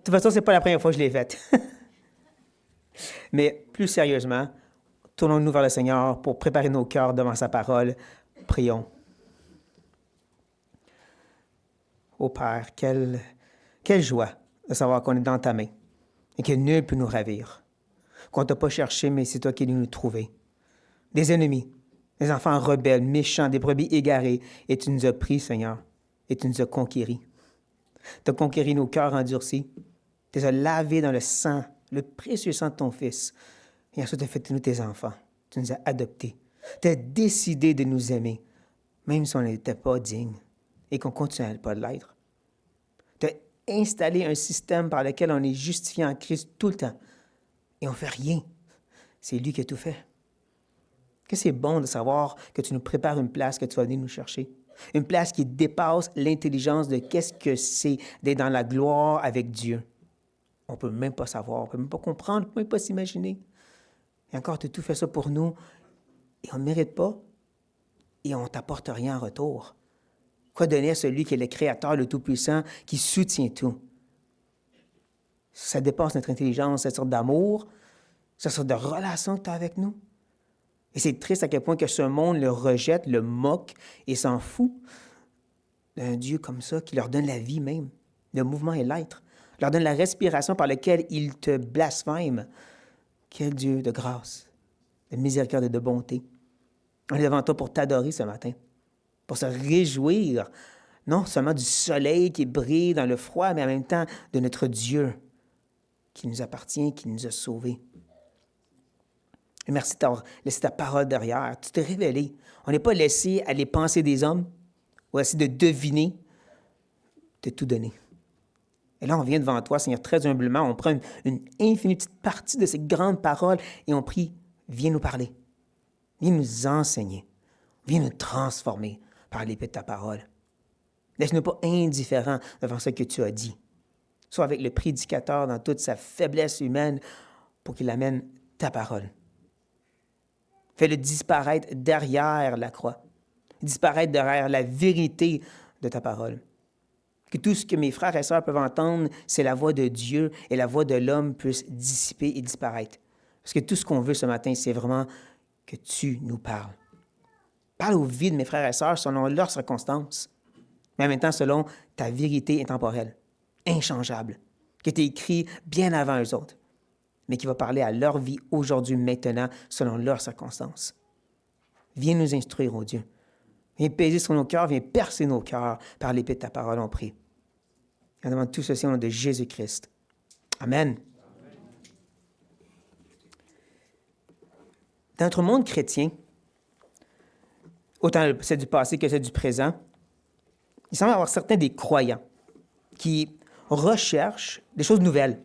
toute façon, ce n'est pas la première fois que je l'ai faite. Mais plus sérieusement, tournons-nous vers le Seigneur pour préparer nos cœurs devant sa parole. Prions. Ô Père, quelle joie de savoir qu'on est dans ta main et que nul ne peut nous ravir. Qu'on ne t'a pas cherché, mais c'est toi qui es venu nous trouver. Des ennemis, des enfants rebelles, méchants, des brebis égarées, et tu nous as pris, Seigneur, et tu nous as conquéris. Tu as conquéri nos cœurs endurcis. Tu les as lavés dans le sang, le précieux sang de ton Fils. Et ensuite, tu as fait de nous tes enfants. Tu nous as adoptés. Tu as décidé de nous aimer, même si on n'était pas dignes et qu'on ne continuait pas de l'être. Tu as installé un système par lequel on est justifié en Christ tout le temps. Et on ne fait rien. C'est lui qui a tout fait. Que c'est bon de savoir que tu nous prépares une place que tu vas venir nous chercher. Une place qui dépasse l'intelligence de qu'est-ce que c'est d'être dans la gloire avec Dieu. On ne peut même pas savoir, on ne peut même pas comprendre, on ne peut même pas s'imaginer. Et encore, tu as tout fait ça pour nous et on ne mérite pas et on ne t'apporte rien en retour. Quoi donner à celui qui est le Créateur, le Tout-Puissant, qui soutient tout? Ça dépasse notre intelligence, cette sorte d'amour, cette sorte de relation que tu as avec nous. Et c'est triste à quel point que ce monde le rejette, le moque et s'en fout d'un Dieu comme ça qui leur donne la vie même, le mouvement et l'être, leur donne la respiration par laquelle il te blasphème. Quel Dieu de grâce, de miséricorde et de bonté. On est devant toi pour t'adorer ce matin, pour se réjouir, non seulement du soleil qui brille dans le froid, mais en même temps de notre Dieu qui nous appartient, qui nous a sauvés. Et merci de t'avoir laissé ta parole derrière. Tu t'es révélé. On n'est pas laissé à les pensées des hommes ou à essayer de deviner. Tu t'es tout donné. Et là, on vient devant toi, Seigneur, très humblement. On prend une infinie petite partie de ces grandes paroles et on prie, viens nous parler. Viens nous enseigner. Viens nous transformer par l'épée de ta parole. Laisse-nous pas indifférents devant ce que tu as dit. Sois avec le prédicateur dans toute sa faiblesse humaine pour qu'il amène ta parole. Fais-le disparaître derrière la croix, disparaître derrière la vérité de ta parole. Que tout ce que mes frères et sœurs peuvent entendre, c'est la voix de Dieu et la voix de l'homme puisse dissiper et disparaître. Parce que tout ce qu'on veut ce matin, c'est vraiment que tu nous parles. Parle aux vies de mes frères et sœurs selon leurs circonstances, mais en même temps selon ta vérité intemporelle, inchangeable, qui est écrite bien avant eux autres, mais qui va parler à leur vie aujourd'hui, maintenant, selon leurs circonstances. Viens nous instruire, ô Dieu. Viens peser sur nos cœurs, viens percer nos cœurs par l'épée de ta parole, on prie. On demande tout ceci au nom de Jésus-Christ. Amen. Dans notre monde chrétien, autant c'est du passé que c'est du présent, il semble y avoir certains des croyants qui recherchent des choses nouvelles,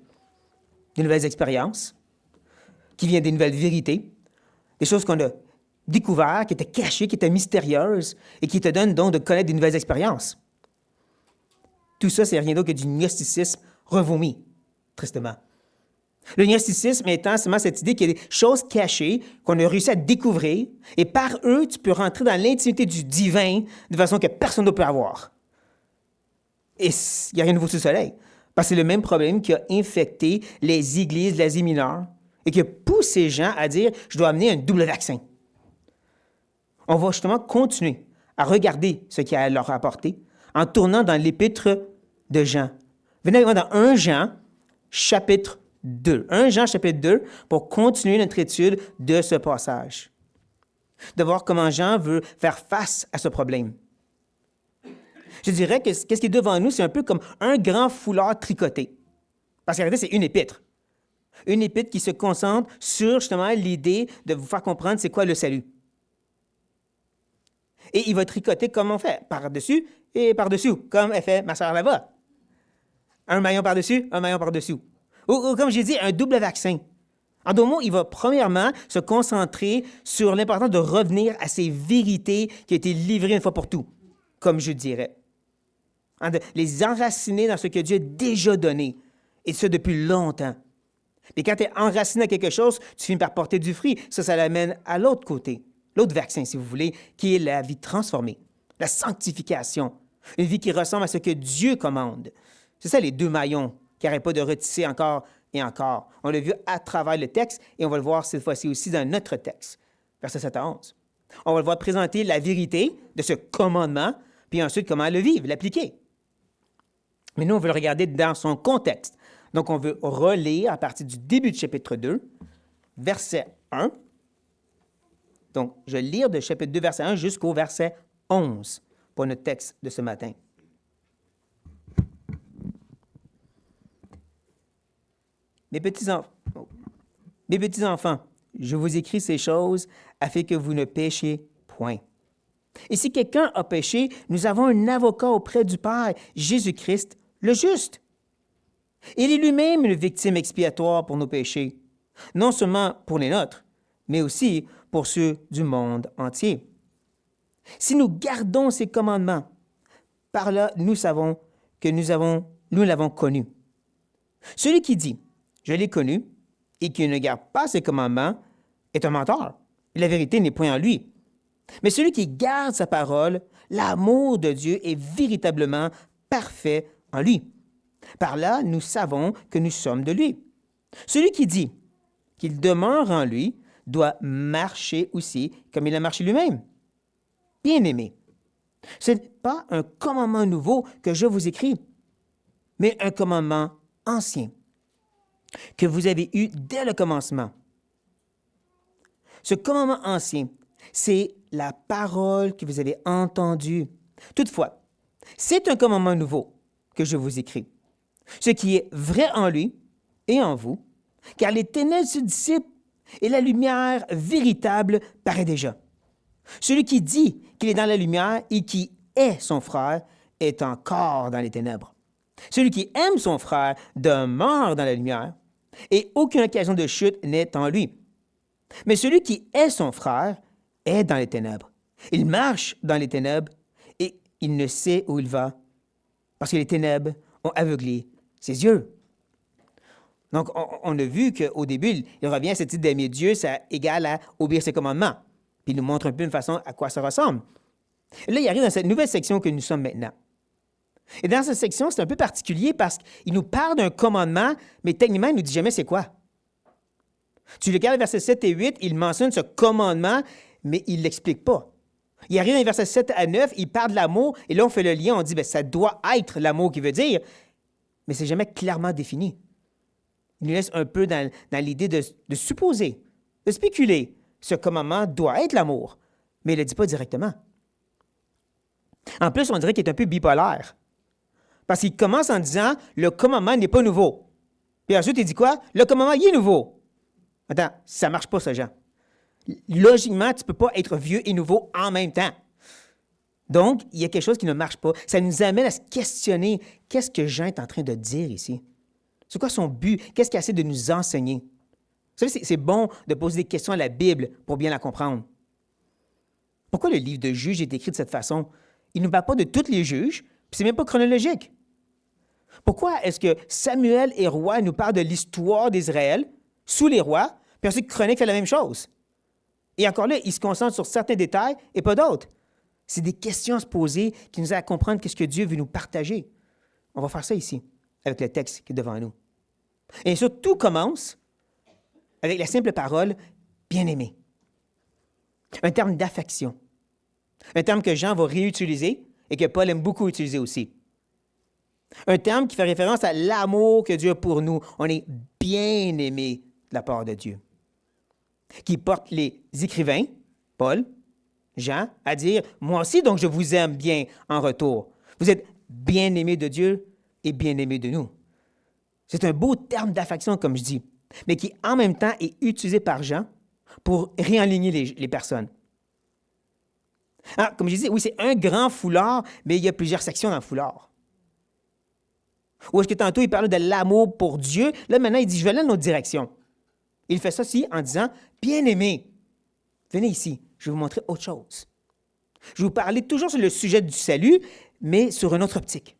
des nouvelles expériences, qui viennent des nouvelles vérités, des choses qu'on a découvertes, qui étaient cachées, qui étaient mystérieuses et qui te donnent donc de connaître des nouvelles expériences. Tout ça, c'est rien d'autre que du gnosticisme revomi, tristement. Le gnosticisme étant seulement cette idée qu'il y a des choses cachées qu'on a réussi à découvrir et par eux, tu peux rentrer dans l'intimité du divin de façon que personne ne peut avoir. Et il n'y a rien de nouveau sous le soleil. Parce que c'est le même problème qui a infecté les églises de l'Asie mineure et qui a poussé les gens à dire « je dois amener un double vaccin ». On va justement continuer à regarder ce qu'il y a à leur apporter en tournant dans l'épître de Jean. Venez avec moi dans 1 Jean, chapitre 2. 1 Jean, chapitre 2, pour continuer notre étude de ce passage. De voir comment Jean veut faire face à ce problème. Je dirais que qu'est-ce qui est devant nous, c'est un peu comme un grand foulard tricoté. Parce qu'en réalité, c'est une épître. Une épître qui se concentre sur justement l'idée de vous faire comprendre c'est quoi le salut. Et il va tricoter comme on fait, par-dessus et par-dessous, comme elle fait ma sœur là-bas. Un maillon par-dessus, un maillon par-dessous. Ou comme j'ai dit, un double vaccin. En d'autres mots, il va premièrement se concentrer sur l'importance de revenir à ces vérités qui ont été livrées une fois pour tout, comme je dirais. De les enraciner dans ce que Dieu a déjà donné, et ce depuis longtemps. Et quand tu es enraciné à quelque chose, tu finis par porter du fruit. Ça l'amène à l'autre côté, l'autre vaccin, si vous voulez, qui est la vie transformée, la sanctification, une vie qui ressemble à ce que Dieu commande. C'est ça les deux maillons qui n'arrête pas de retisser encore et encore. On l'a vu à travers le texte et on va le voir cette fois-ci aussi dans notre texte, versets 7 à 11. On va le voir présenter la vérité de ce commandement, puis ensuite comment le vivre, l'appliquer. Mais nous, on veut le regarder dans son contexte. Donc, on veut relire à partir du début du chapitre 2, verset 1. Donc, je vais lire de chapitre 2, verset 1 jusqu'au verset 11 pour notre texte de ce matin. Mes petits enfants, je vous écris ces choses afin que vous ne péchiez point. Et si quelqu'un a péché, nous avons un avocat auprès du Père, Jésus-Christ, le juste. Il est lui-même une victime expiatoire pour nos péchés, non seulement pour les nôtres, mais aussi pour ceux du monde entier. Si nous gardons ces commandements, par là, nous savons que nous l'avons connu. Celui qui dit « Je l'ai connu » et qui ne garde pas ses commandements est un menteur. La vérité n'est point en lui. Mais celui qui garde sa parole, l'amour de Dieu est véritablement parfait en lui. Par là, nous savons que nous sommes de lui. Celui qui dit qu'il demeure en lui doit marcher aussi comme il a marché lui-même. Bien-aimés, ce n'est pas un commandement nouveau que je vous écris, mais un commandement ancien que vous avez eu dès le commencement. Ce commandement ancien, c'est la parole que vous avez entendue. Toutefois, c'est un commandement nouveau que je vous écris, ce qui est vrai en lui et en vous, car les ténèbres se dissipent et la lumière véritable paraît déjà. Celui qui dit qu'il est dans la lumière et qui est son frère est encore dans les ténèbres. Celui qui aime son frère demeure dans la lumière et aucune occasion de chute n'est en lui. Mais celui qui est son frère est dans les ténèbres. Il marche dans les ténèbres et il ne sait où il va parce que les ténèbres ont aveuglé ses yeux. Donc, on a vu qu'au début, il revient à cette idée d'aimer Dieu, ça égale à obéir ses commandements. Puis il nous montre un peu une façon à quoi ça ressemble. Et là, il arrive dans cette nouvelle section que nous sommes maintenant. Et dans cette section, c'est un peu particulier parce qu'il nous parle d'un commandement, mais techniquement, il ne nous dit jamais c'est quoi. Tu regardes versets 7 et 8, il mentionne ce commandement, mais il ne l'explique pas. Il arrive dans les versets 7 à 9, il parle de l'amour, et là, on fait le lien, on dit, bien, ça doit être l'amour qu'il veut dire, mais c'est jamais clairement défini. Il nous laisse un peu dans l'idée de supposer, de spéculer. Ce commandement doit être l'amour, mais il ne le dit pas directement. En plus, on dirait qu'il est un peu bipolaire. Parce qu'il commence en disant « le commandement n'est pas nouveau ». Puis ensuite, il dit quoi? « Le commandement, il est nouveau ». Attends, ça ne marche pas, ça, Jean. Logiquement, tu ne peux pas être vieux et nouveau en même temps. Donc, il y a quelque chose qui ne marche pas. Ça nous amène à se questionner. Qu'est-ce que Jean est en train de dire ici? C'est quoi son but? Qu'est-ce qu'il essaie de nous enseigner? Vous savez, c'est bon de poser des questions à la Bible pour bien la comprendre. Pourquoi le livre de Juges est écrit de cette façon? Il ne nous parle pas de tous les juges, puis c'est même pas chronologique. Pourquoi est-ce que Samuel et roi nous parlent de l'histoire d'Israël sous les rois, puis ensuite Chronique fait la même chose? Et encore là, il se concentre sur certains détails et pas d'autres. C'est des questions à se poser qui nous aident à comprendre qu'est-ce que Dieu veut nous partager. On va faire ça ici, avec le texte qui est devant nous. Et surtout, tout commence avec la simple parole « bien-aimé ». Un terme d'affection. Un terme que Jean va réutiliser et que Paul aime beaucoup utiliser aussi. Un terme qui fait référence à l'amour que Dieu a pour nous. On est bien-aimé de la part de Dieu. Qui porte les écrivains, Paul, Jean, à dire « Moi aussi, donc, je vous aime bien en retour. Vous êtes bien-aimés de Dieu et bien-aimés de nous. » C'est un beau terme d'affection, comme je dis, mais qui, en même temps, est utilisé par Jean pour réaligner les personnes. Alors, comme je disais, oui, c'est un grand foulard, mais il y a plusieurs sections dans le foulard. Ou est-ce que tantôt, il parlait de l'amour pour Dieu? Là, maintenant, il dit, je vais aller dans notre direction. Il fait ça aussi en disant, bien-aimé, venez ici, je vais vous montrer autre chose. Je vais vous parler toujours sur le sujet du salut, mais sur une autre optique.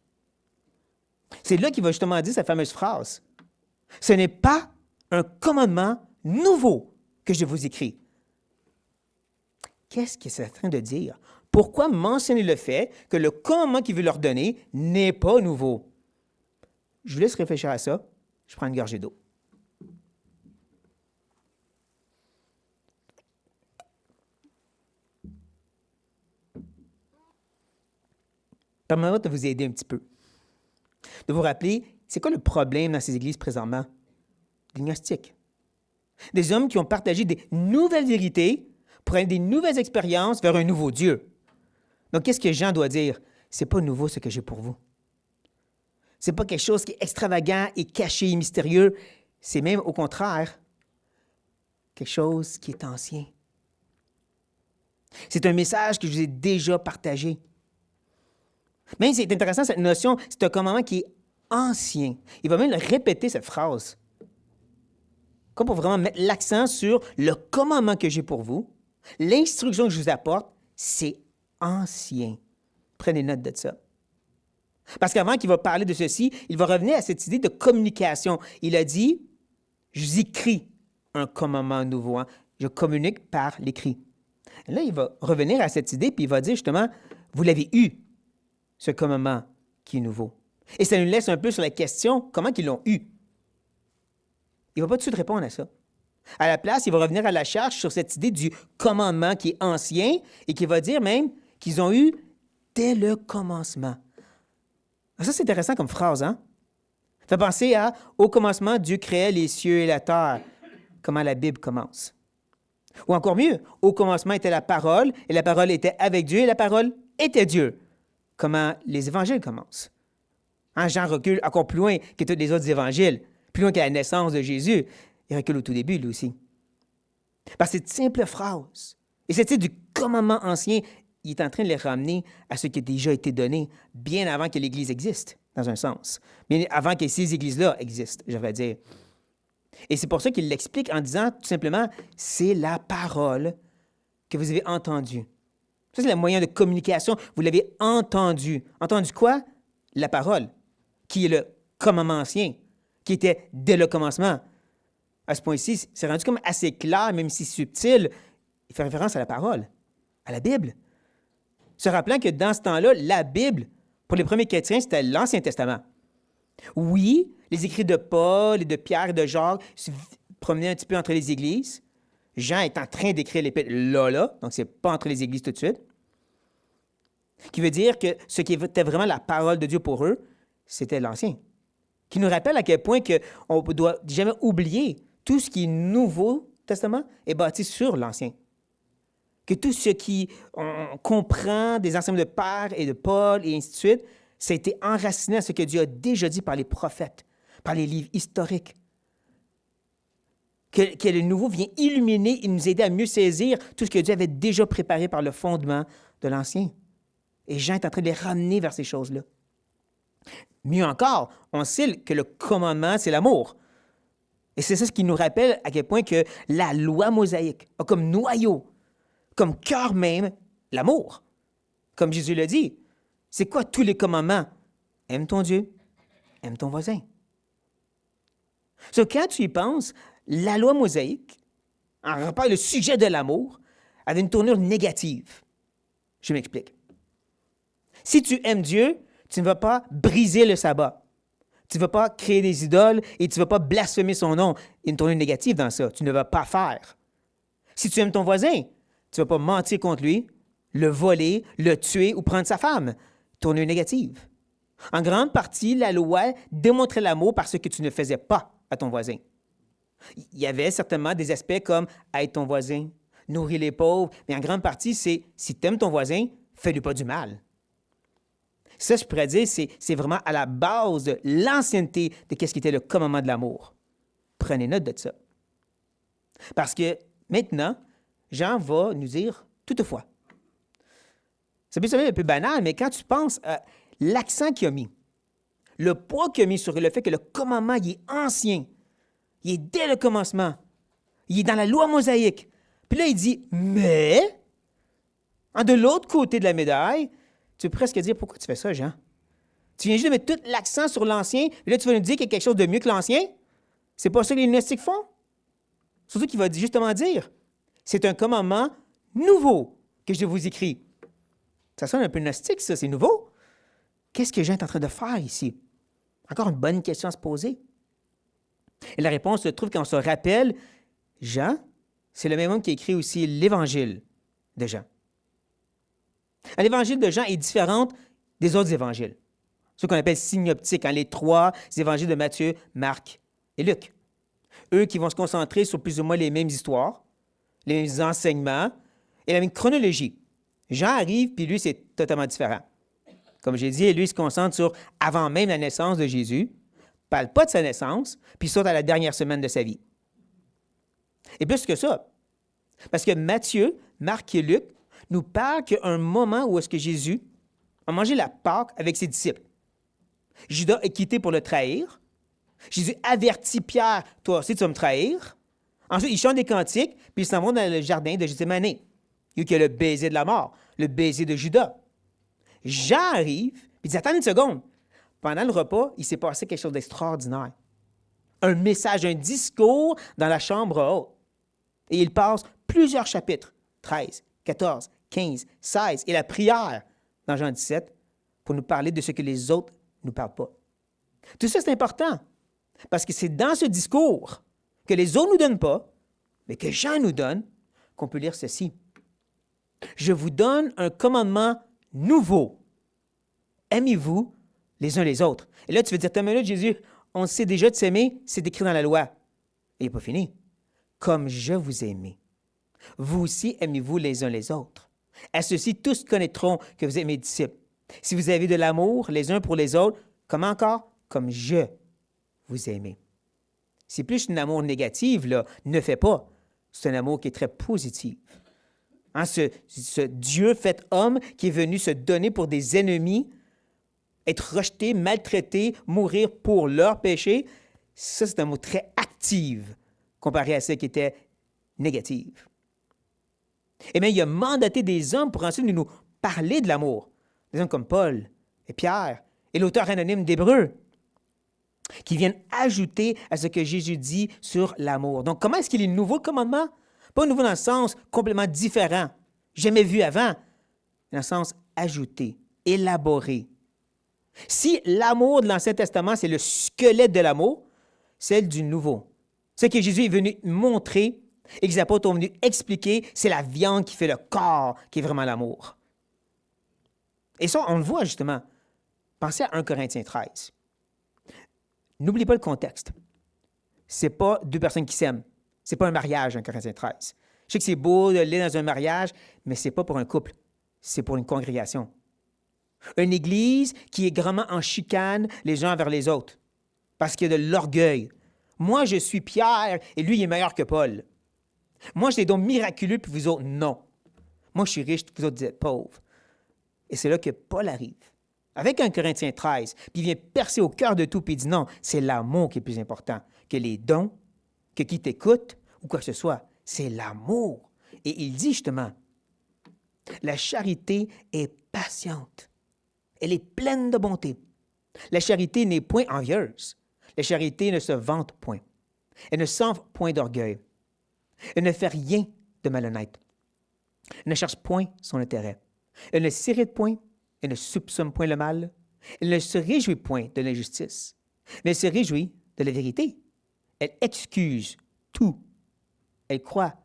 C'est là qu'il va justement dire cette fameuse phrase. Ce n'est pas un commandement nouveau que je vous écris. Qu'est-ce qu'il est en train de dire? Pourquoi mentionner le fait que le commandement qu'il veut leur donner n'est pas nouveau? je vous laisse réfléchir à ça. Je prends une gorgée d'eau. Permettez-moi de vous aider un petit peu. De vous rappeler, c'est quoi le problème dans ces églises présentement? Des gnostiques. Des hommes qui ont partagé des nouvelles vérités pour aller des nouvelles expériences vers un nouveau Dieu. Donc, qu'est-ce que Jean doit dire? C'est pas nouveau ce que j'ai pour vous. C'est pas quelque chose qui est extravagant et caché et mystérieux. C'est même, au contraire, quelque chose qui est ancien. C'est un message que je vous ai déjà partagé. Même c'est intéressant, cette notion, c'est un commandement qui est ancien. Il va même répéter cette phrase. Comme pour vraiment mettre l'accent sur le commandement que j'ai pour vous, l'instruction que je vous apporte, c'est ancien. Prenez note de ça. Parce qu'avant qu'il va parler de ceci, il va revenir à cette idée de communication. Il a dit, je vous écris un commandement nouveau. Hein. Je communique par l'écrit. Et là, il va revenir à cette idée, puis il va dire justement, vous l'avez eu, ce commandement qui est nouveau. Et ça nous laisse un peu sur la question, comment ils l'ont eu? Il ne va pas tout de suite répondre à ça. À la place, il va revenir à la charge sur cette idée du commandement qui est ancien et qui va dire même qu'ils ont eu dès le commencement. Ça, c'est intéressant comme phrase, hein? Ça fait penser à « Au commencement, Dieu créait les cieux et la terre », comment la Bible commence. Ou encore mieux, « Au commencement était la parole, et la parole était avec Dieu, et la parole était Dieu », comment les évangiles commencent. Hein, Jean recule encore plus loin que tous les autres évangiles, plus loin que la naissance de Jésus. Il recule au tout début, lui aussi. Par cette simple phrase, et cette idée du commandement ancien, il est en train de les ramener à ce qui a déjà été donné bien avant que l'Église existe, dans un sens. Bien avant que ces Églises-là existent, je vais dire. Et c'est pour ça qu'il l'explique en disant tout simplement, c'est la parole que vous avez entendue. Ça, c'est le moyen de communication. Vous l'avez entendu. Entendu quoi? La parole, qui est le commandement ancien, qui était dès le commencement. À ce point-ci, c'est rendu comme assez clair, même si subtil. Il fait référence à la parole, à la Bible. Se rappelant que dans ce temps-là, la Bible, pour les premiers chrétiens, c'était l'Ancien Testament. Oui, les écrits de Paul et de Pierre et de Jacques se promenaient un petit peu entre les églises. Jean est en train d'écrire l'épître là, donc c'est pas entre les églises tout de suite. Qui veut dire que ce qui était vraiment la parole de Dieu pour eux, c'était l'Ancien. Qui nous rappelle à quel point on ne doit jamais oublier tout ce qui est Nouveau Testament est bâti sur l'Ancien. Que tout ce qui on comprend des enseignements de Pierre et de Paul et ainsi de suite, ça a été enraciné à ce que Dieu a déjà dit par les prophètes, par les livres historiques. Que le Nouveau vient illuminer et nous aider à mieux saisir tout ce que Dieu avait déjà préparé par le fondement de l'Ancien. Et Jean est en train de les ramener vers ces choses-là. Mieux encore, on sait que le commandement, c'est l'amour. Et c'est ça ce qui nous rappelle à quel point que la loi mosaïque a comme noyau, comme cœur même, l'amour. Comme Jésus l'a dit, c'est quoi tous les commandements? Aime ton Dieu, aime ton voisin. Quand tu y penses, la loi mosaïque, en rapport avec le sujet de l'amour, avait une tournure négative. Je m'explique. Si tu aimes Dieu, tu ne vas pas briser le sabbat. Tu ne vas pas créer des idoles et tu ne vas pas blasphémer son nom. Il y a une tournure négative dans ça. Tu ne vas pas faire. Si tu aimes ton voisin, tu ne vas pas mentir contre lui, le voler, le tuer ou prendre sa femme. Tournure négative. En grande partie, la loi démontrait l'amour par ce que tu ne faisais pas à ton voisin. Il y avait certainement des aspects comme aide ton voisin, nourrir les pauvres, mais en grande partie, c'est si tu aimes ton voisin, fais-lui pas du mal. Ça, je pourrais dire, c'est vraiment à la base de l'ancienneté de ce qui était le commandement de l'amour. Prenez note de ça. Parce que maintenant, Jean va nous dire toutefois. Ça peut sembler un peu banal, mais quand tu penses à l'accent qu'il a mis, le poids qu'il a mis sur le fait que le commandement, il est ancien, il est dès le commencement, il est dans la loi mosaïque. Puis là, il dit, mais, de l'autre côté de la médaille, tu peux presque dire, pourquoi tu fais ça, Jean? Tu viens juste de mettre tout l'accent sur l'ancien, et là, tu vas nous dire qu'il y a quelque chose de mieux que l'ancien? C'est pas ça que les gnostiques font? Surtout qu'il va justement dire, c'est un commandement nouveau que je vous écris. Ça sonne un peu gnostique, ça, c'est nouveau. Qu'est-ce que Jean est en train de faire ici? Encore une bonne question à se poser. Et la réponse se trouve quand on se rappelle, Jean, c'est le même homme qui a écrit aussi l'Évangile de Jean. L'Évangile de Jean est différent des autres évangiles, ceux qu'on appelle synoptiques, les trois évangiles de Matthieu, Marc et Luc. Eux qui vont se concentrer sur plus ou moins les mêmes histoires, les mêmes enseignements et la même chronologie. Jean arrive, puis lui, c'est totalement différent. Comme j'ai dit, lui, il se concentre sur avant même la naissance de Jésus, ne parle pas de sa naissance, puis saute à la dernière semaine de sa vie. Et plus que ça, parce que Matthieu, Marc et Luc nous parlent qu'il y a un moment où est-ce que Jésus a mangé la Pâque avec ses disciples. Judas est quitté pour le trahir. Jésus avertit Pierre, « Toi aussi, tu vas me trahir. » Ensuite, ils chantent des cantiques, puis ils s'en vont dans le jardin de Gethsémane. Il y a le baiser de la mort, le baiser de Judas. Jean arrive, puis il dit, « Attends une seconde. » Pendant le repas, il s'est passé quelque chose d'extraordinaire. Un message, un discours dans la chambre haute. Et il passe plusieurs chapitres, 13, 14, 15, 16, et la prière dans Jean 17, pour nous parler de ce que les autres ne nous parlent pas. Tout ça, c'est important, parce que c'est dans ce discours que les autres ne nous donnent pas, mais que Jean nous donne, qu'on peut lire ceci. « Je vous donne un commandement nouveau. Aimez-vous les uns les autres. » Et là, tu veux dire, t'as une minute, Jésus, on sait déjà de s'aimer, c'est écrit dans la loi. Et il n'est pas fini. « Comme je vous ai aimé, vous aussi aimez-vous les uns les autres. À ceci, tous connaîtront que vous êtes mes disciples. Si vous avez de l'amour les uns pour les autres, comment encore? Comme je vous ai aimé. » C'est plus un amour négatif, là. Ne fais pas. C'est un amour qui est très positif. Ce Dieu fait homme qui est venu se donner pour des ennemis, être rejeté, maltraité, mourir pour leur péché, ça, c'est un mot très actif comparé à ce qui était négatif. Eh bien, il a mandaté des hommes pour ensuite nous parler de l'amour. Des hommes comme Paul et Pierre et l'auteur anonyme d'Hébreux, qui viennent ajouter à ce que Jésus dit sur l'amour. Donc, comment est-ce qu'il est nouveau, le commandement? Pas nouveau dans le sens complètement différent, jamais vu avant, dans le sens ajouté, élaboré. Si l'amour de l'Ancien Testament, c'est le squelette de l'amour, celle du Nouveau, ce que Jésus est venu montrer et que les apôtres sont venus expliquer, c'est la viande qui fait le corps, qui est vraiment l'amour. Et ça, on le voit justement. Pensez à 1 Corinthiens 13. N'oubliez pas le contexte. Ce n'est pas deux personnes qui s'aiment. Ce n'est pas un mariage, 1 Corinthiens 13. Je sais que c'est beau de lire dans un mariage, mais ce n'est pas pour un couple. C'est pour une congrégation. Une église qui est grandement en chicane les uns vers les autres parce qu'il y a de l'orgueil. Moi, je suis Pierre et lui, il est meilleur que Paul. Moi, j'ai des dons miraculeux, puis vous autres, non. Moi, je suis riche, vous autres, vous êtes pauvres. Et c'est là que Paul arrive, avec 1 Corinthiens 13, puis il vient percer au cœur de tout, puis il dit non, c'est l'amour qui est plus important que les dons, que qui t'écoute ou quoi que ce soit. C'est l'amour. Et il dit justement, la charité est patiente. Elle est pleine de bonté. La charité n'est point envieuse. La charité ne se vante point. Elle ne s'enfle point d'orgueil. Elle ne fait rien de malhonnête. Elle ne cherche point son intérêt. Elle ne s'irrite point. Elle ne soupçonne point le mal. Elle ne se réjouit point de l'injustice. Mais elle se réjouit de la vérité. Elle excuse tout. Elle croit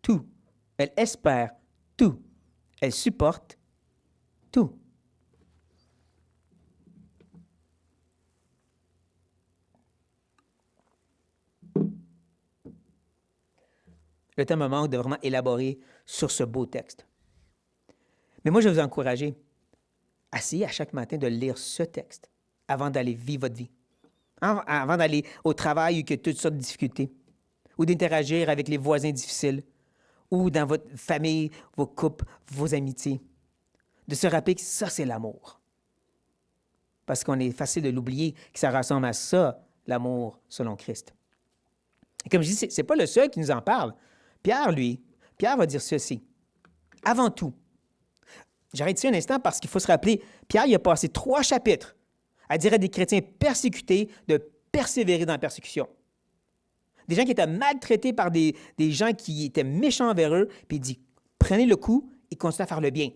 tout. Elle espère tout. Elle supporte tout. Le temps me manque de vraiment élaborer sur ce beau texte. Mais moi, je vais vous encourager à essayer à chaque matin de lire ce texte avant d'aller vivre votre vie, avant d'aller au travail où il y a toutes sortes de difficultés, ou d'interagir avec les voisins difficiles, ou dans votre famille, vos couples, vos amitiés. De se rappeler que ça, c'est l'amour. Parce qu'on est facile de l'oublier, que ça ressemble à ça, l'amour selon Christ. Et comme je dis, ce n'est pas le seul qui nous en parle. Pierre va dire ceci. Avant tout, j'arrête ici un instant parce qu'il faut se rappeler, Pierre il a passé 3 chapitres à dire à des chrétiens persécutés de persévérer dans la persécution. Des gens qui étaient maltraités par des gens qui étaient méchants envers eux, puis il dit, prenez le coup et continuez à faire le bien.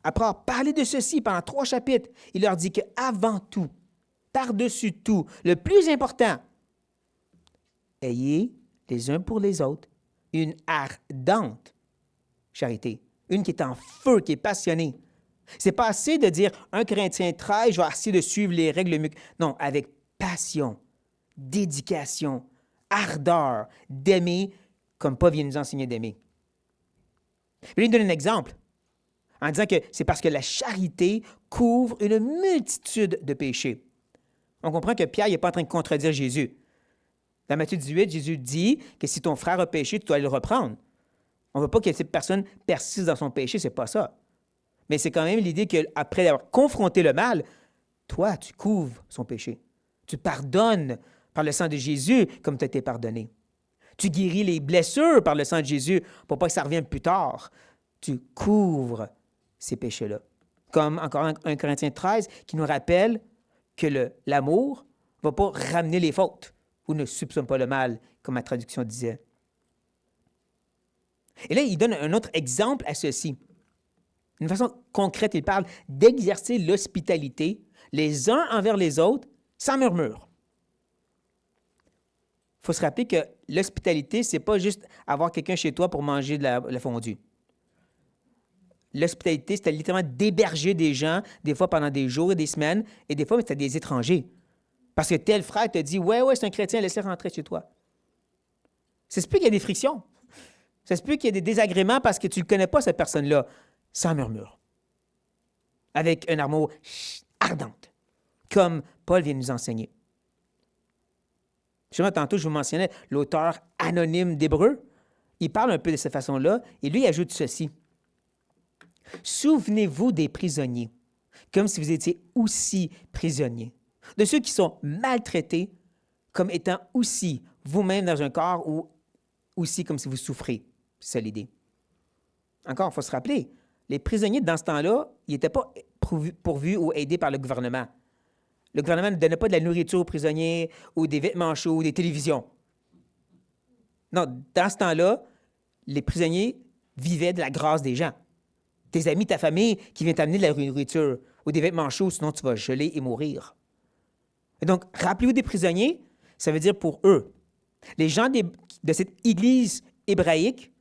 Après avoir parlé de ceci pendant 3 chapitres, il leur dit qu'avant tout, par-dessus tout, le plus important, ayez les uns pour les autres une ardente charité, une qui est en feu, qui est passionnée. C'est pas assez de dire 1 Corinthiens 13, je vais essayer de suivre les règles mieux. Non, avec passion, dédication, ardeur, d'aimer comme Paul vient nous enseigner d'aimer. Je vais lui donner un exemple en disant que c'est parce que la charité couvre une multitude de péchés. On comprend que Pierre n'est pas en train de contredire Jésus. Dans Matthieu 18, Jésus dit que si ton frère a péché, tu dois le reprendre. On ne veut pas que cette personne persiste dans son péché, c'est pas ça. Mais c'est quand même l'idée qu'après avoir confronté le mal, toi, tu couvres son péché. Tu pardonnes par le sang de Jésus comme tu as été pardonné. Tu guéris les blessures par le sang de Jésus pour pas que ça revienne plus tard. Tu couvres ces péchés-là. Comme encore 1 Corinthiens 13 qui nous rappelle que l'amour ne va pas ramener les fautes ou ne soupçonne pas le mal, comme ma traduction disait. Et là, il donne un autre exemple à ceci. D'une façon concrète, il parle d'exercer l'hospitalité les uns envers les autres sans murmure. Il faut se rappeler que l'hospitalité, ce n'est pas juste avoir quelqu'un chez toi pour manger de la fondue. L'hospitalité, c'était littéralement d'héberger des gens, des fois pendant des jours et des semaines, et des fois, c'était des étrangers. Parce que tel frère te dit « Ouais, c'est un chrétien, laisse-le rentrer chez toi. » Ça se peut qu'il y ait des frictions. Ça se peut qu'il y ait des désagréments parce que tu ne connais pas cette personne-là, sans murmure. Avec un amour ardente, comme Paul vient nous enseigner. Justement, tantôt, je vous mentionnais l'auteur anonyme d'Hébreux. Il parle un peu de cette façon-là, et lui, il ajoute ceci. « Souvenez-vous des prisonniers, comme si vous étiez aussi prisonniers, de ceux qui sont maltraités, comme étant aussi vous-même dans un corps ou aussi comme si vous souffrez. » C'est ça l'idée. Encore, il faut se rappeler, les prisonniers, dans ce temps-là, ils n'étaient pas pourvus ou aidés par le gouvernement. Le gouvernement ne donnait pas de la nourriture aux prisonniers ou des vêtements chauds ou des télévisions. Non, dans ce temps-là, les prisonniers vivaient de la grâce des gens. Tes amis, ta famille qui vient t'amener de la nourriture ou des vêtements chauds, sinon tu vas geler et mourir. Et donc, rappelez-vous des prisonniers, ça veut dire pour eux. Les gens de cette église hébraïque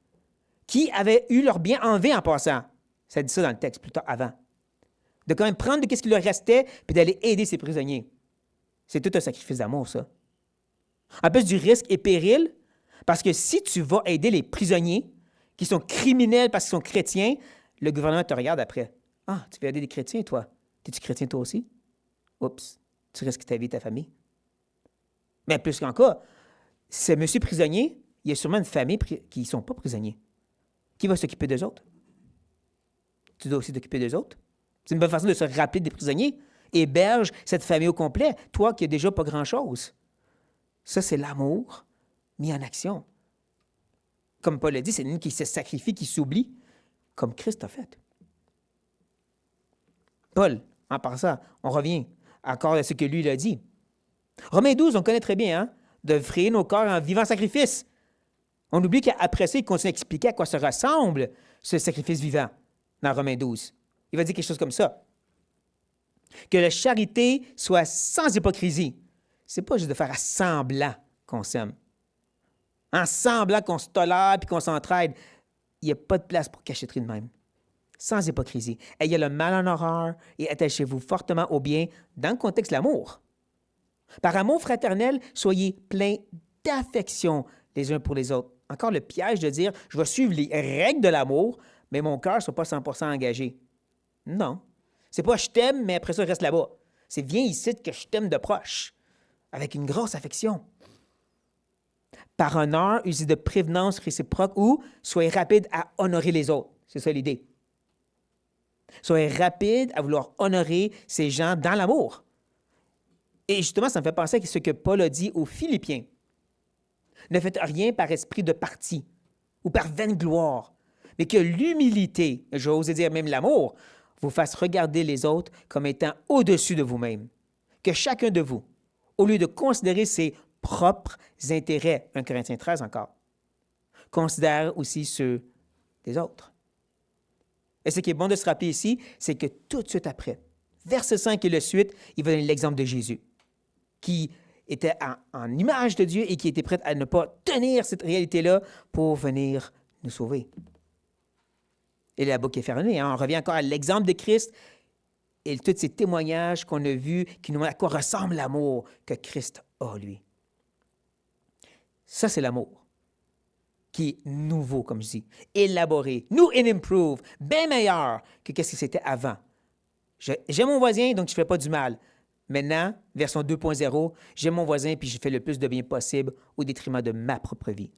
qui avaient eu leur bien enlevé en passant. Ça dit ça dans le texte, plus tard, avant. De quand même prendre de ce qui leur restait puis d'aller aider ces prisonniers. C'est tout un sacrifice d'amour, ça. En plus du risque et péril, parce que si tu vas aider les prisonniers qui sont criminels parce qu'ils sont chrétiens, le gouvernement te regarde après. « Ah, tu veux aider des chrétiens, toi? Es-tu chrétien, toi aussi? » Oups, tu risques ta vie et ta famille. Mais plus qu'encore, ce monsieur prisonnier, il y a sûrement une famille qui ne sont pas prisonniers. Qui va s'occuper d'eux autres? Tu dois aussi t'occuper d'eux autres. C'est une bonne façon de se rappeler des prisonniers. Héberge cette famille au complet, toi qui n'as déjà pas grand-chose. Ça, c'est l'amour mis en action. Comme Paul l'a dit, c'est une qui se sacrifie, qui s'oublie, comme Christ a fait. Paul, en passant, on revient encore à ce que lui il a dit. Romains 12, on connaît très bien, hein? D'offrir nos corps en vivant sacrifice. On oublie qu'après ça, il continue à expliquer à quoi ça ressemble, ce sacrifice vivant, dans Romains 12. Il va dire quelque chose comme ça. Que la charité soit sans hypocrisie. C'est pas juste de faire à semblant qu'on s'aime. En semblant qu'on se tolère puis qu'on s'entraide. Il n'y a pas de place pour cachotterie de même. Sans hypocrisie. Ayez le mal en horreur et attachez-vous fortement au bien dans le contexte de l'amour. Par amour fraternel, soyez pleins d'affection les uns pour les autres. Encore le piège de dire, je vais suivre les règles de l'amour, mais mon cœur ne soit pas 100% engagé. Non. C'est pas je t'aime, mais après ça, je reste là-bas. C'est viens ici que je t'aime de proche, avec une grosse affection. Par honneur, usez de prévenance réciproque ou soyez rapide à honorer les autres. C'est ça l'idée. Soyez rapide à vouloir honorer ces gens dans l'amour. Et justement, ça me fait penser à ce que Paul a dit aux Philippiens. Ne faites rien par esprit de parti ou par vaine gloire, mais que l'humilité, j'ose dire même l'amour, vous fasse regarder les autres comme étant au-dessus de vous-même. Que chacun de vous, au lieu de considérer ses propres intérêts, 1 Corinthiens 13 encore, considère aussi ceux des autres. Et ce qui est bon de se rappeler ici, c'est que tout de suite après, verset 5 et le suite, il va donner l'exemple de Jésus. qui était en image de Dieu et qui était prête à ne pas tenir cette réalité-là pour venir nous sauver. Et la boucle est fermée. On revient encore à l'exemple de Christ et tous ces témoignages qu'on a vus qui nous montrent à quoi ressemble l'amour que Christ a, lui. Ça, c'est l'amour qui est nouveau, comme je dis, élaboré, new and improved, bien meilleur que ce que c'était avant. J'aime mon voisin, donc je ne fais pas du mal. Maintenant, version 2.0, j'aime mon voisin puis je fais le plus de bien possible au détriment de ma propre vie,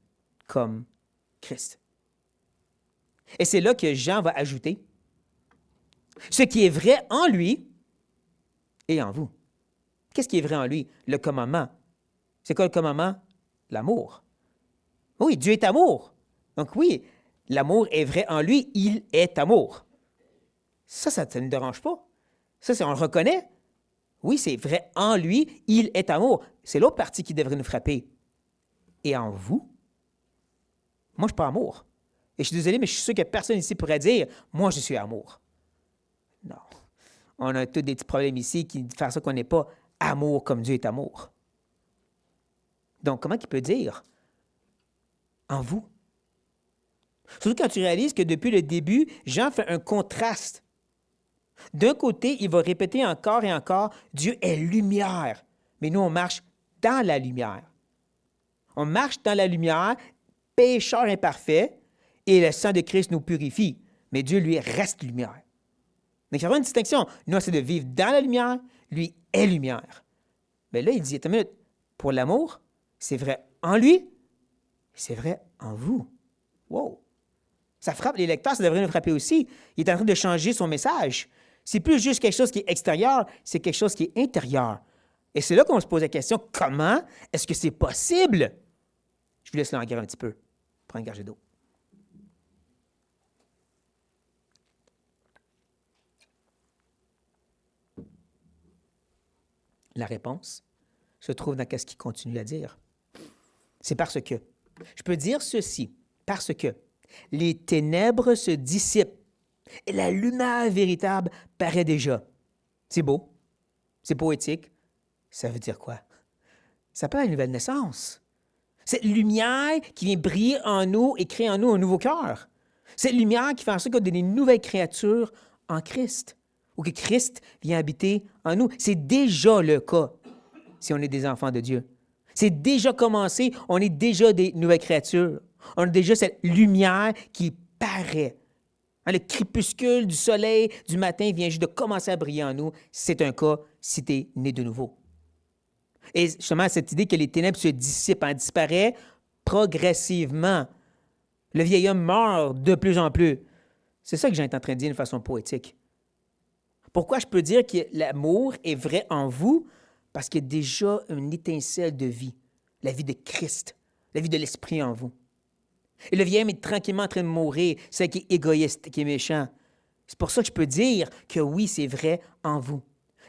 comme Christ. Et c'est là que Jean va ajouter ce qui est vrai en lui et en vous. Qu'est-ce qui est vrai en lui? Le commandement. C'est quoi le commandement? L'amour. Oui, Dieu est amour. Donc oui, l'amour est vrai en lui, il est amour. Ça ne nous dérange pas. Ça, on le reconnaît. Oui, c'est vrai en lui, il est amour. C'est l'autre partie qui devrait nous frapper. Et en vous? Moi, je ne suis pas amour. Et je suis désolé, mais je suis sûr que personne ici pourrait dire « Moi, je suis amour ». Non. On a tous des petits problèmes ici qui font ça qu'on n'est pas amour comme Dieu est amour. Donc, comment il peut dire « En vous ». Surtout quand tu réalises que depuis le début, Jean fait un contraste. D'un côté, il va répéter encore et encore « Dieu est lumière ». Mais nous, on marche dans la lumière. On marche dans la lumière, pécheur imparfait, et le sang de Christ nous purifie. Mais Dieu, lui, reste lumière. Donc, il y a vraiment une distinction. Nous, c'est de vivre dans la lumière, lui est lumière. Mais là, il dit, attends une minute, pour l'amour, c'est vrai en lui, c'est vrai en vous. Wow! Ça frappe les lecteurs, ça devrait nous frapper aussi. Il est en train de changer son message. C'est plus juste quelque chose qui est extérieur, c'est quelque chose qui est intérieur. Et c'est là qu'on se pose la question, comment est-ce que c'est possible? Je vous laisse languir un petit peu. Prends une gorgée d'eau. La réponse se trouve dans ce qu'il continue à dire. C'est parce que, je peux dire ceci, parce que les ténèbres se dissipent et la lumière véritable paraît déjà. C'est beau, c'est poétique. Ça veut dire quoi? Ça parle de la nouvelle naissance. Cette lumière qui vient briller en nous et créer en nous un nouveau cœur. Cette lumière qui fait en sorte qu'on est des nouvelles créatures en Christ, ou que Christ vient habiter en nous. C'est déjà le cas si on est des enfants de Dieu. C'est déjà commencé, on est déjà des nouvelles créatures. On a déjà cette lumière qui paraît. Le crépuscule du soleil du matin vient juste de commencer à briller en nous. C'est un cas si tu es né de nouveau. Et justement, cette idée que les ténèbres se dissipent, disparaît progressivement. Le vieil homme meurt de plus en plus. C'est ça que j'ai en train de dire de façon poétique. Pourquoi je peux dire que l'amour est vrai en vous? Parce qu'il y a déjà une étincelle de vie, la vie de Christ, la vie de l'Esprit en vous. Et le vieil homme est tranquillement en train de mourir, c'est qui est égoïste, qui est méchant. C'est pour ça que je peux dire que oui, c'est vrai en vous.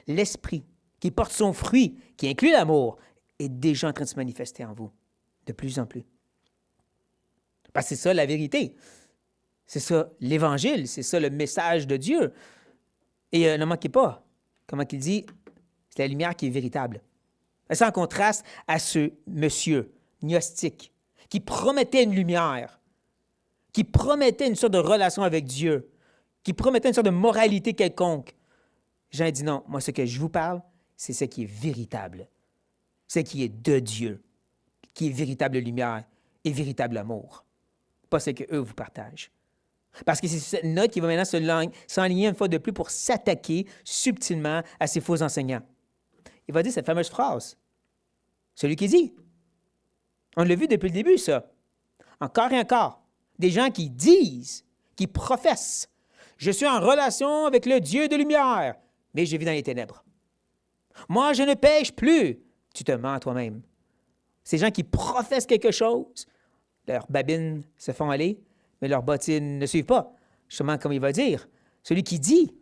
L'Esprit, qui porte son fruit, qui inclut l'amour, est déjà en train de se manifester en vous, de plus en plus. Parce que c'est ça la vérité. C'est ça l'Évangile, c'est ça le message de Dieu. Et ne manquez pas, comment il dit, c'est la lumière qui est véritable. C'est en contraste à ce monsieur gnostique qui promettait une lumière, qui promettait une sorte de relation avec Dieu, qui promettait une sorte de moralité quelconque. Jean dit non, moi ce que je vous parle, c'est ce qui est véritable, ce qui est de Dieu, qui est véritable lumière et véritable amour, pas ce qu'eux vous partagent. Parce que c'est cette note qui va maintenant s'enligner une fois de plus pour s'attaquer subtilement à ces faux enseignants. Il va dire cette fameuse phrase. Celui qui dit. On l'a vu depuis le début, ça. Encore et encore. Des gens qui disent, qui professent. Je suis en relation avec le Dieu de lumière, mais je vis dans les ténèbres. Moi, je ne pêche plus. Tu te mens à toi-même. Ces gens qui professent quelque chose, leurs babines se font aller, mais leurs bottines ne suivent pas. Justement, comme il va dire, celui qui dit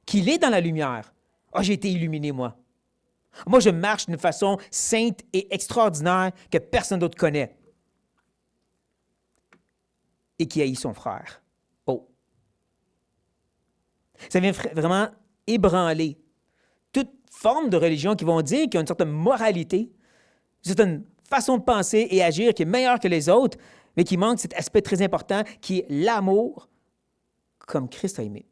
qu'il est dans la lumière. Ah, j'ai été illuminé, moi. Moi, je marche d'une façon sainte et extraordinaire que personne d'autre connaît. Et qui haït son frère. Oh! Ça vient vraiment ébranler toute formes de religion qui vont dire qu'il y a une certaine moralité, une certaine façon de penser et agir qui est meilleure que les autres, mais qui manque cet aspect très important qui est l'amour comme Christ a aimé.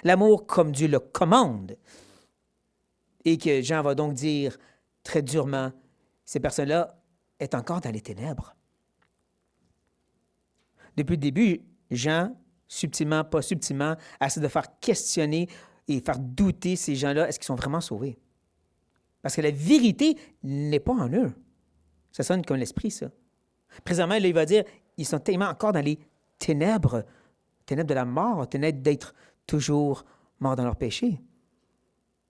L'amour comme Dieu le commande. Et que Jean va donc dire très durement, ces personnes-là sont encore dans les ténèbres. Depuis le début, Jean, subtilement, pas subtilement, essaie de faire questionner et faire douter ces gens-là, est-ce qu'ils sont vraiment sauvés? Parce que la vérité n'est pas en eux. Ça sonne comme l'esprit, ça. Présentement, là, il va dire, ils sont tellement encore dans les ténèbres de la mort, ténèbres d'être toujours morts dans leur péché.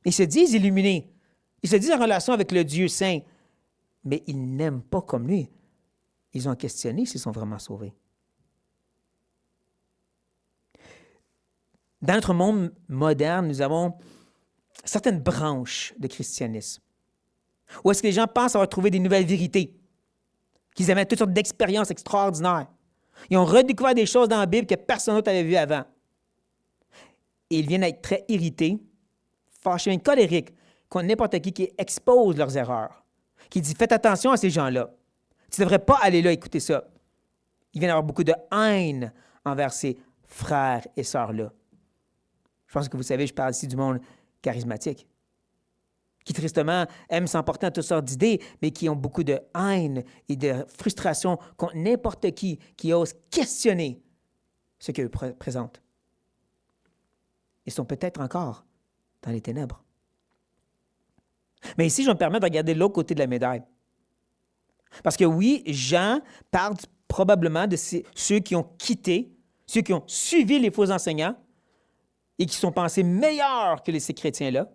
Ils se disent illuminés. Ils se disent en relation avec le Dieu saint, mais ils n'aiment pas comme lui. Ils ont questionné s'ils sont vraiment sauvés. Dans notre monde moderne, nous avons certaines branches de christianisme où est-ce que les gens pensent avoir trouvé des nouvelles vérités, qu'ils avaient toutes sortes d'expériences extraordinaires. Ils ont redécouvert des choses dans la Bible que personne d'autre avait vues avant. Et ils viennent être très irrités, fâchés, même colériques contre n'importe qui expose leurs erreurs, qui dit « Faites attention à ces gens-là. Tu ne devrais pas aller là écouter ça. » Il vient avoir beaucoup de haine envers ces frères et sœurs-là. Je pense que vous savez, je parle ici du monde charismatique, qui tristement aiment s'emporter dans toutes sortes d'idées, mais qui ont beaucoup de haine et de frustration contre n'importe qui ose questionner ce qu'eux présentent. Ils sont peut-être encore dans les ténèbres. Mais ici, je me permets de regarder l'autre côté de la médaille. Parce que oui, Jean parle probablement de ceux qui ont quitté, ceux qui ont suivi les faux enseignants et qui sont pensés meilleurs que ces chrétiens-là,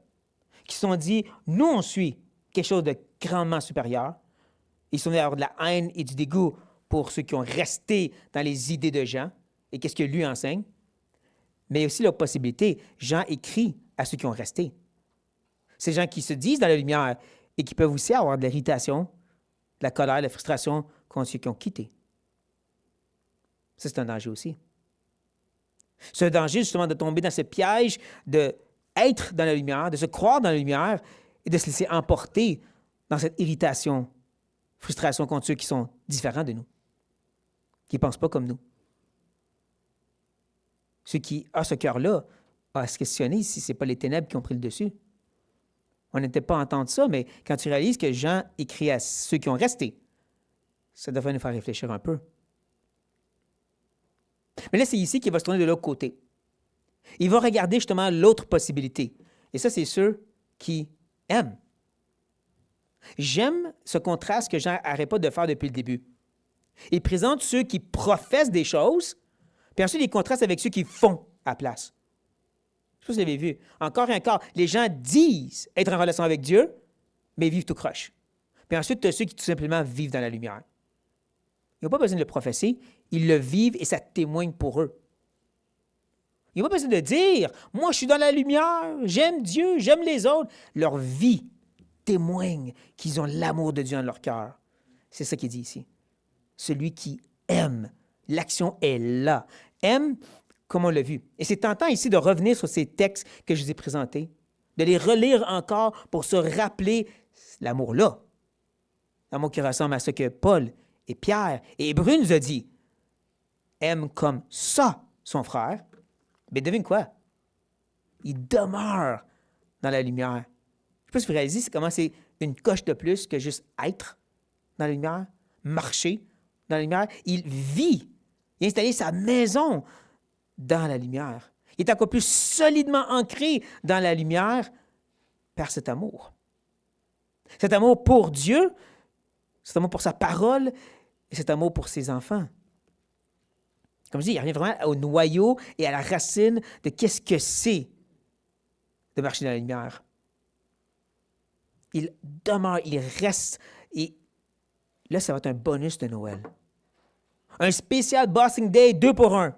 qui se sont dit, nous, on suit quelque chose de grandement supérieur. Ils sont venus avoir de la haine et du dégoût pour ceux qui ont resté dans les idées de Jean et qu'est-ce que lui enseigne. Mais il y a aussi la possibilité, Jean écrit à ceux qui ont resté. Ces gens qui se disent dans la lumière et qui peuvent aussi avoir de l'irritation, de la colère, de la frustration contre ceux qui ont quitté. Ça, c'est un danger aussi. C'est un danger, justement, de tomber dans ce piège d'être dans la lumière, de se croire dans la lumière et de se laisser emporter dans cette irritation, frustration contre ceux qui sont différents de nous, qui ne pensent pas comme nous. Ceux qui ont ce cœur-là, à se questionner si ce n'est pas les ténèbres qui ont pris le dessus. On n'était pas à entendre ça, mais quand tu réalises que Jean écrit à ceux qui ont resté, ça devrait nous faire réfléchir un peu. Mais là, c'est ici qu'il va se tourner de l'autre côté. Il va regarder justement l'autre possibilité. Et ça, c'est ceux qui aiment. J'aime ce contraste que Jean n'arrête pas de faire depuis le début. Il présente ceux qui professent des choses, puis ensuite il contraste avec ceux qui font à la place. Je ne sais pas si vous l'avez vu. Encore et encore, les gens disent être en relation avec Dieu, mais vivent tout croche. Puis ensuite, tu as ceux qui tout simplement vivent dans la lumière. Ils n'ont pas besoin de le professer, ils le vivent et ça témoigne pour eux. Ils n'ont pas besoin de dire « Moi, je suis dans la lumière, j'aime Dieu, j'aime les autres. » Leur vie témoigne qu'ils ont l'amour de Dieu dans leur cœur. C'est ça qu'il dit ici. Celui qui aime, l'action est là. Aime, comme on l'a vu. Et c'est tentant ici de revenir sur ces textes que je vous ai présentés, de les relire encore pour se rappeler l'amour-là. L'amour qui ressemble à ce que Paul et Pierre et Hébreux nous a dit. Aime comme ça son frère. Mais devine quoi? Il demeure dans la lumière. Je ne sais pas si vous réalisez comment c'est une coche de plus que juste être dans la lumière, marcher dans la lumière. Il vit. Il a installé sa maison dans la lumière. Il est encore plus solidement ancré dans la lumière par cet amour. Cet amour pour Dieu, cet amour pour sa parole et cet amour pour ses enfants. Comme je dis, il revient vraiment au noyau et à la racine de qu'est-ce que c'est de marcher dans la lumière. Il demeure, il reste. Et là, ça va être un bonus de Noël. Un spécial Boxing Day 2 pour 1.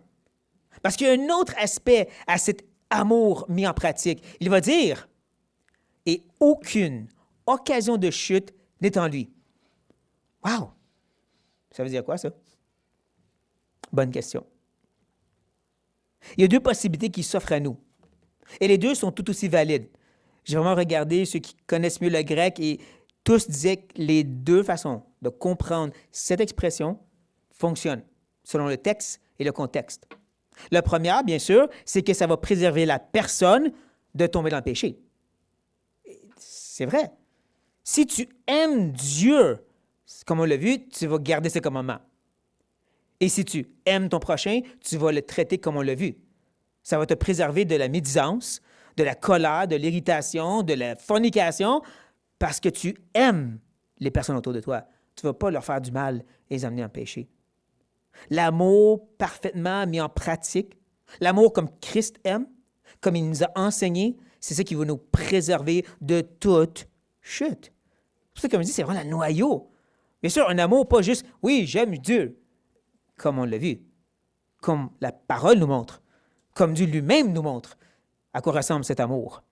Parce qu'il y a un autre aspect à cet amour mis en pratique. Il va dire, et aucune occasion de chute n'est en lui. Wow! Ça veut dire quoi, ça? Bonne question. Il y a deux possibilités qui s'offrent à nous. Et les deux sont tout aussi valides. J'ai vraiment regardé ceux qui connaissent mieux le grec et tous disaient que les deux façons de comprendre cette expression fonctionnent selon le texte et le contexte. La première, bien sûr, c'est que ça va préserver la personne de tomber dans le péché. C'est vrai. Si tu aimes Dieu, comme on l'a vu, tu vas garder ses commandements. Et si tu aimes ton prochain, tu vas le traiter comme on l'a vu. Ça va te préserver de la médisance, de la colère, de l'irritation, de la fornication, parce que tu aimes les personnes autour de toi. Tu ne vas pas leur faire du mal et les amener en péché. L'amour parfaitement mis en pratique, l'amour comme Christ aime, comme il nous a enseigné, c'est ça qui va nous préserver de toute chute. C'est pour ça que, comme je dis, c'est vraiment le noyau. Bien sûr, un amour pas juste, oui, j'aime Dieu, comme on l'a vu, comme la parole nous montre, comme Dieu lui-même nous montre à quoi ressemble cet amour.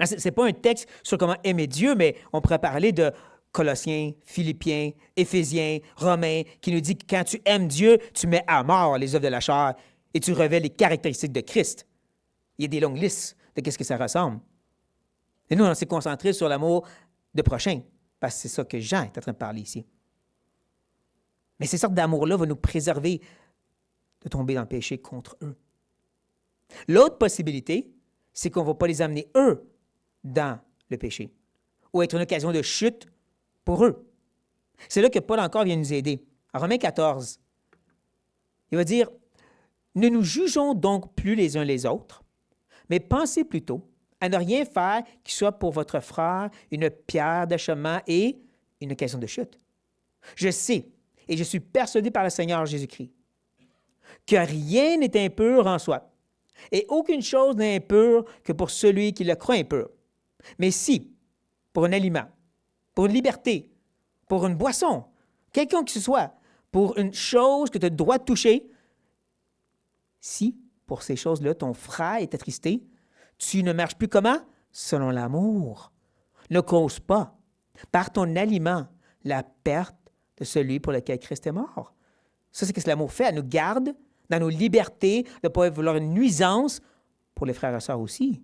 Ce n'est pas un texte sur comment aimer Dieu, mais on pourrait parler de Colossiens, Philippiens, Éphésiens, Romains, qui nous dit que quand tu aimes Dieu, tu mets à mort les œuvres de la chair et tu révèles les caractéristiques de Christ. Il y a des longues listes de ce que ça ressemble. Et nous, on s'est concentré sur l'amour de prochain, parce que c'est ça que Jean est en train de parler ici. Mais ces sortes d'amour-là vont nous préserver de tomber dans le péché contre eux. L'autre possibilité, c'est qu'on ne va pas les amener, eux, dans le péché, ou être une occasion de chute pour eux. C'est là que Paul encore vient nous aider. En Romains 14, il va dire, « Ne nous jugeons donc plus les uns les autres, mais pensez plutôt à ne rien faire qui soit pour votre frère une pierre d'achoppement et une occasion de chute. Je sais, et je suis persuadé par le Seigneur Jésus-Christ, que rien n'est impur en soi, et aucune chose n'est impure que pour celui qui le croit impur. Mais si, pour un aliment, pour une liberté, pour une boisson, quelqu'un que ce soit, pour une chose que tu as le droit de toucher, si, pour ces choses-là, ton frère est attristé, tu ne marches plus comment? Selon l'amour. Ne cause pas, par ton aliment, la perte de celui pour lequel Christ est mort. Ça, c'est ce que l'amour fait. Elle nous garde dans nos libertés de ne pas vouloir une nuisance pour les frères et sœurs aussi.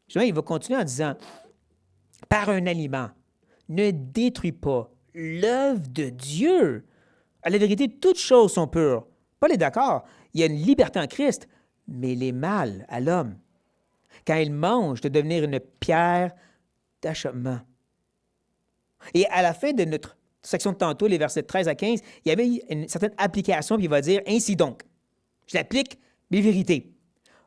Justement, il va continuer en disant, par un aliment, ne détruis pas l'œuvre de Dieu. À la vérité, toutes choses sont pures. Paul est d'accord, il y a une liberté en Christ, mais les mal à l'homme, quand il mange, de devenir une pierre d'achoppement. Et à la fin de notre section de tantôt, les versets 13 à 15, il y avait une certaine application, puis il va dire, ainsi donc, je l'applique, mes vérités.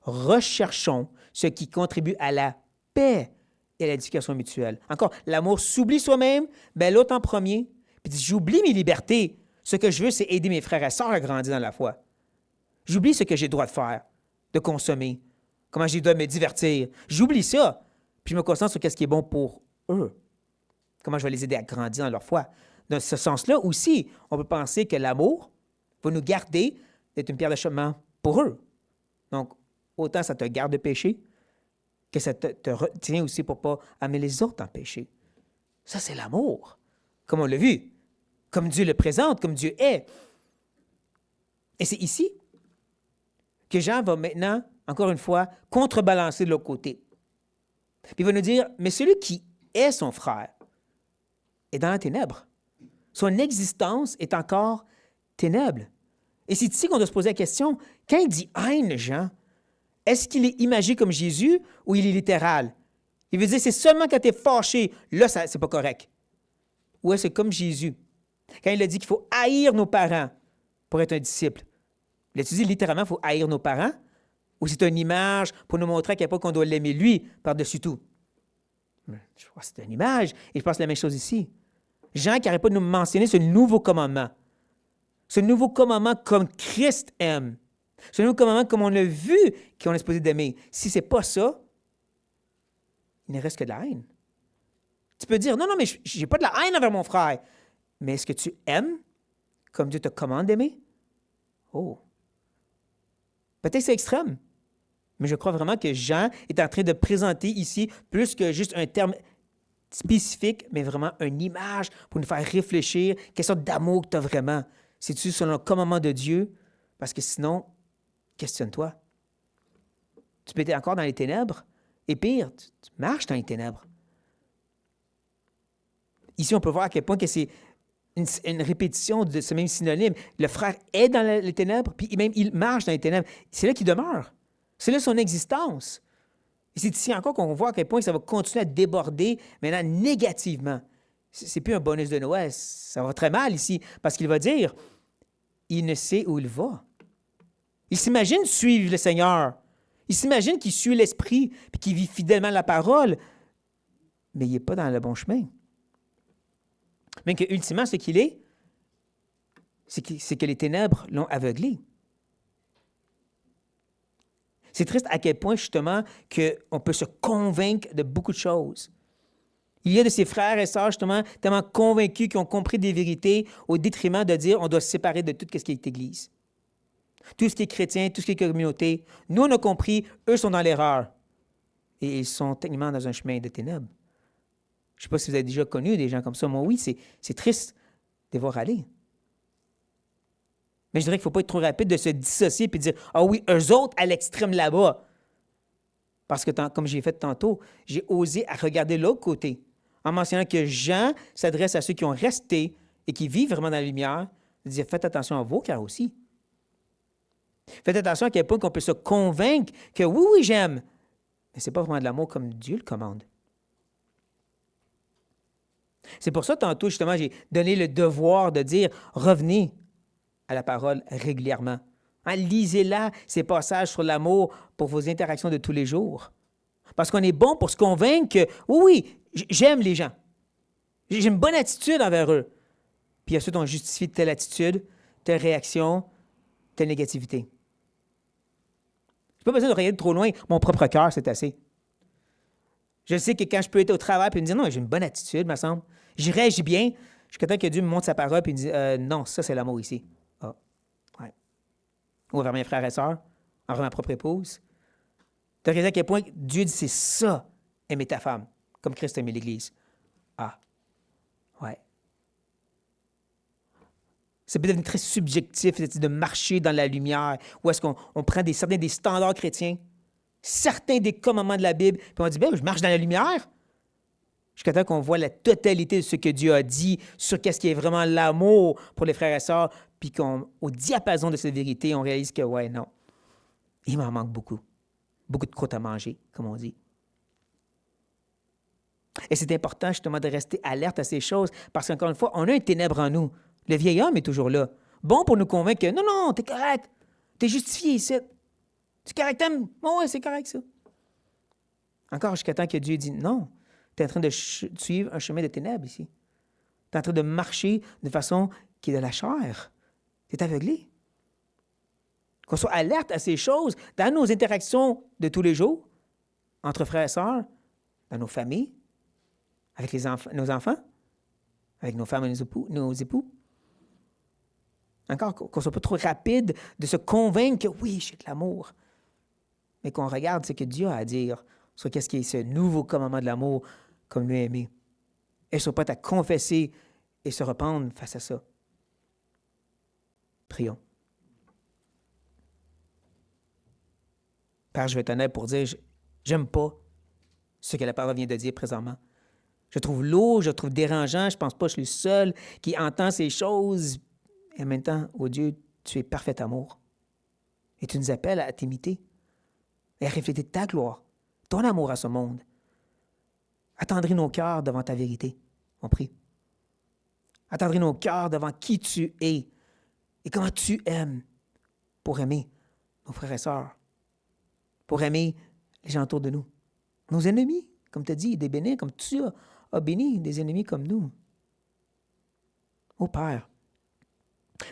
Recherchons ce qui contribue à la paix et à l'éducation mutuelle. Encore, l'amour s'oublie soi-même, ben l'autre en premier, puis dit, j'oublie mes libertés. Ce que je veux, c'est aider mes frères et sœurs à grandir dans la foi. J'oublie ce que j'ai le droit de faire, de consommer, comment j'ai le droit de me divertir. J'oublie ça, puis je me concentre sur ce qui est bon pour eux. Comment je vais les aider à grandir dans leur foi. Dans ce sens-là aussi, on peut penser que l'amour va nous garder d'être une pierre d'achoppement pour eux. Donc, autant ça te garde de péché que ça te retient aussi pour ne pas amener les autres en péché. Ça, c'est l'amour, comme on l'a vu, comme Dieu le présente, comme Dieu est. Et c'est ici que Jean va maintenant, encore une fois, contrebalancer de l'autre côté. Puis il va nous dire, mais celui qui est son frère est dans la ténèbre. Son existence est encore ténèbre. Et c'est ici qu'on doit se poser la question, quand il dit haine, Jean, est-ce qu'il est imagé comme Jésus ou il est littéral? Il veut dire, c'est seulement quand tu es fâché, là, c'est pas correct. Ou est-ce que c'est comme Jésus? Quand il a dit qu'il faut haïr nos parents pour être un disciple, il a-tu dit littéralement qu'il faut haïr nos parents? Ou c'est une image pour nous montrer à quel point qu'on doit l'aimer lui par-dessus tout? Je crois que c'est une image, et je pense la même chose ici. Jean qui n'arrête pas de nous mentionner ce nouveau commandement. Ce nouveau commandement comme Christ aime. Ce nouveau commandement comme on l'a vu qu'on est supposé d'aimer. Si ce n'est pas ça, il ne reste que de la haine. Tu peux dire, non, mais je n'ai pas de la haine envers mon frère. Mais est-ce que tu aimes comme Dieu te commande d'aimer? Oh! Peut-être que c'est extrême, mais je crois vraiment que Jean est en train de présenter ici plus que juste un terme spécifique, mais vraiment une image pour nous faire réfléchir. Quelle sorte d'amour que tu as vraiment? C'est-tu selon le commandement de Dieu? Parce que sinon, questionne-toi. Tu peux être encore dans les ténèbres Et pire, tu marches dans les ténèbres. Ici, on peut voir à quel point que c'est une répétition de ce même synonyme. Le frère est dans les ténèbres, puis même il marche dans les ténèbres. C'est là qu'il demeure. C'est là son existence. Et c'est ici encore qu'on voit à quel point ça va continuer à déborder maintenant négativement. C'est plus un bonus de Noël. Ça va très mal ici, parce qu'il va dire, il ne sait où il va. Il s'imagine suivre le Seigneur. Il s'imagine qu'il suit l'Esprit, puis qu'il vit fidèlement la parole, mais il n'est pas dans le bon chemin. Mais que, ultimement, ce qu'il est, c'est que les ténèbres l'ont aveuglé. C'est triste à quel point, justement, qu'on peut se convaincre de beaucoup de choses. Il y a de ses frères et sœurs, justement, tellement convaincus qui ont compris des vérités au détriment de dire on doit se séparer de tout ce qui est Église. Tout ce qui est chrétien, tout ce qui est communauté. Nous, on a compris, eux sont dans l'erreur. Et ils sont techniquement dans un chemin de ténèbres. Je ne sais pas si vous avez déjà connu des gens comme ça. Moi, oui, c'est triste de les voir aller. Mais je dirais qu'il ne faut pas être trop rapide de se dissocier et de dire « Ah oui, eux autres à l'extrême là-bas. » Parce que, comme j'ai fait tantôt, j'ai osé à regarder l'autre côté en mentionnant que Jean s'adresse à ceux qui ont resté et qui vivent vraiment dans la lumière. Il dit « Faites attention à vos cœurs aussi. » Faites attention à quel point qu'on peut se convaincre que oui, oui, j'aime. Mais ce n'est pas vraiment de l'amour comme Dieu le commande. C'est pour ça, tantôt, justement, j'ai donné le devoir de dire « Revenez à la parole régulièrement. » Lisez-la, ces passages sur l'amour pour vos interactions de tous les jours. Parce qu'on est bon pour se convaincre que oui, oui, j'aime les gens. J'ai une bonne attitude envers eux. Puis ensuite, on justifie telle attitude, telle réaction, telle négativité. Je n'ai pas besoin de regarder trop loin. Mon propre cœur, c'est assez. Je sais que quand je peux être au travail et me dire non, j'ai une bonne attitude, me semble. J'y réagis bien. Jusqu'à temps que Dieu me montre sa parole et me dit non, ça, c'est l'amour ici. Ah, ouais. Ou envers mes frères et sœurs, envers ma propre épouse. Tu as réalisé à quel point Dieu dit c'est ça, aimer ta femme, comme Christ a aimé l'Église. Ah, ouais. Ça peut devenir très subjectif de marcher dans la lumière, où est-ce qu'on prend certains des standards chrétiens, certains des commandements de la Bible, puis on dit, ben, je marche dans la lumière. Jusqu'à temps qu'on voit la totalité de ce que Dieu a dit sur qu'est-ce qui est vraiment l'amour pour les frères et sœurs, puis qu'au diapason de cette vérité, on réalise que, ouais, non, il m'en manque beaucoup. Beaucoup de croûte à manger, comme on dit. Et c'est important, justement, de rester alerte à ces choses, parce qu'encore une fois, on a un ténèbre en nous. Le vieil homme est toujours là. Bon pour nous convaincre que, non, non, t'es correct, t'es justifié ici. Tu es correct, t'aimes? Oh, ouais, c'est correct, ça. Encore jusqu'à temps que Dieu dit, non, tu es en train de suivre un chemin de ténèbres ici. Tu es en train de marcher de façon qui est de la chair. Tu es aveuglé. Qu'on soit alerte à ces choses dans nos interactions de tous les jours, entre frères et sœurs, dans nos familles, avec nos enfants, avec nos femmes et nos époux. Encore qu'on ne soit pas trop rapide de se convaincre que oui, j'ai de l'amour, mais qu'on regarde ce que Dieu a à dire sur qu'est-ce qui est ce nouveau commandement de l'amour comme lui aimé. Et soit prêt à confesser et se rependre face à ça. Prions. Père, je vais être honnête pour dire, j'aime pas ce que la parole vient de dire présentement. Je trouve lourd, je trouve dérangeant, je ne pense pas que je suis le seul qui entend ces choses. Et en même temps, oh Dieu, tu es parfait amour. Et tu nous appelles à t'imiter et à refléter ta gloire, ton amour à ce monde. Attendris nos cœurs devant ta vérité, on prie. Attendris nos cœurs devant qui tu es et comment tu aimes pour aimer nos frères et sœurs, pour aimer les gens autour de nous, nos ennemis, comme tu as dit, des bénis, comme tu as béni des ennemis comme nous. Ô Père,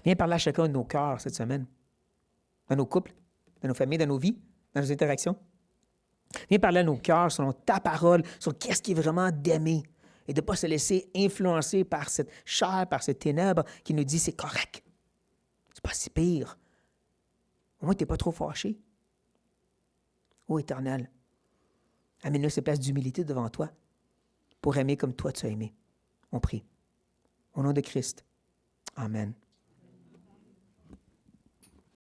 viens parler à chacun de nos cœurs cette semaine, dans nos couples, dans nos familles, dans nos vies, dans nos interactions. Viens parler à nos cœurs selon ta parole, sur qu'est-ce qui est vraiment d'aimer et de ne pas se laisser influencer par cette chair, par cette ténèbre qui nous dit c'est correct. C'est pas si pire. Au moins, tu n'es pas trop fâché. Ô Éternel, amène-nous cette place d'humilité devant toi pour aimer comme toi tu as aimé. On prie. Au nom de Christ. Amen.